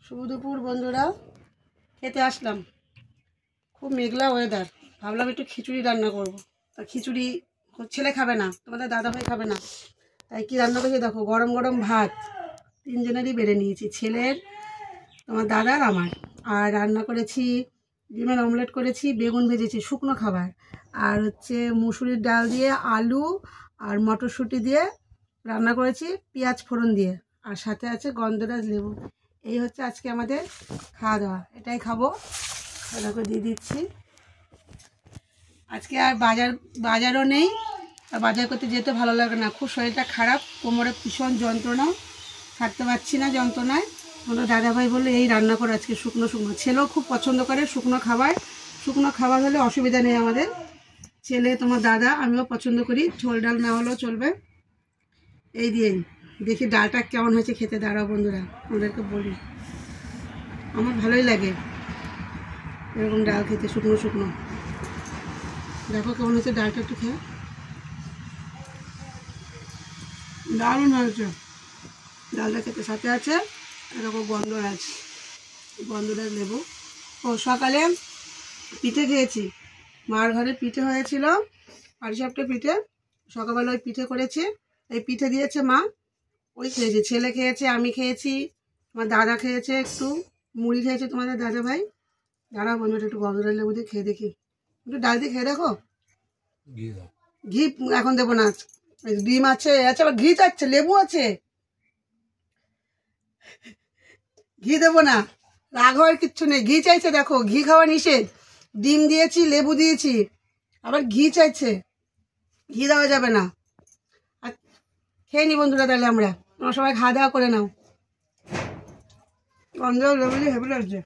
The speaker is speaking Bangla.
শুভ দুপুর বন্ধুরা, খেতে আসলাম। খুব মেঘলা ওয়েদার, ভাবলাম একটু খিচুড়ি রান্না করব। তা খিচুড়ি ছেলে খাবে না, তোমাদের দাদাভাই খাবে না, তাই কি রান্না করেছি দেখো। গরম গরম ভাত তিনজনেরই বেড়ে নিয়েছি, ছেলের, তোমার দাদার, আমার। আর রান্না করেছি ডিমের অমলেট করেছি, বেগুন ভেজেছি, শুকনো খাবার। আর হচ্ছে মুসুরির ডাল দিয়ে আলু আর মটরশুঁটি দিয়ে রান্না করেছি, পেঁয়াজ ফোড়ন দিয়ে। আর সাথে আছে গন্ধরাজ লেবু। এই হচ্ছে আজকে আমাদের খাওয়া দাওয়া, এটাই খাবো। খাওয়া করে দিয়ে দিচ্ছি। আজকে আর বাজারও নেই, আর বাজার করতে যেতে ভালো লাগে না, খুব শরীরটা খারাপ, কোমরে ভীষণ যন্ত্রণা, থাকতে পারছি না যন্ত্রণায়। কোনো দাদাভাই বললো এই রান্না করে আজকে শুকনো শুকনো। ছেলেও খুব পছন্দ করে শুকনো খাবার, শুকনো খাবার হলে অসুবিধা নেই আমাদের। ছেলে, তোমার দাদা, আমিও পছন্দ করি, ঝোল ডাল না হলেও চলবে। এই দিয়ে দেখি ডালটা কেমন হয়েছে খেতে। দাঁড়াও বন্ধুরা, ওদেরকে বলি, আমার ভালোই লাগে এরকম ডাল খেতে, শুকনো শুকনো। দেখো কেমন হয়েছে ডালটা, একটু খেয়ে। দারুণ হয়েছে ডালটা খেতে। সাথে আছে এরকম গন্ধরাজ, গন্ধরাজ লেবু। ও সকালে পিঠে খেয়েছি, মার ঘরে পিঠে হয়েছিল, পাটিসাপটা পিঠে। সকালবেলা ওই পিঠে করেছে, এই পিঠে দিয়েছে মা, ওই খেয়েছি। ছেলে খেয়েছে, আমি খেয়েছি, আমার দাদা খেয়েছে, একটু মুড়ি খেয়েছে তোমাদের দাদা ভাই। দাঁড়া বন্ধুটা, একটু গন্ধরাজ লেবু দিয়ে খেয়ে দেখি, একটু ডাল দিয়ে খেয়ে দেখো। ঘি এখন দেবো না, ডিম আছে, আচ্ছা আবার ঘি চাচ্ছে, লেবু আছে, ঘি দেবো না, রাগ হওয়ার কিচ্ছু নেই। ঘি চাইছে, দেখো ঘি খাওয়া নিষেধ। ডিম দিয়েছি, লেবু দিয়েছি, আবার ঘি চাইছে, ঘি দেওয়া যাবে না। আর খেয়ে নি বন্ধুরা, তাহলে আমরা সবাই খাওয়া দাওয়া করে নাও। গন্ধ লেবু দিয়ে হেঁপে লাগছে।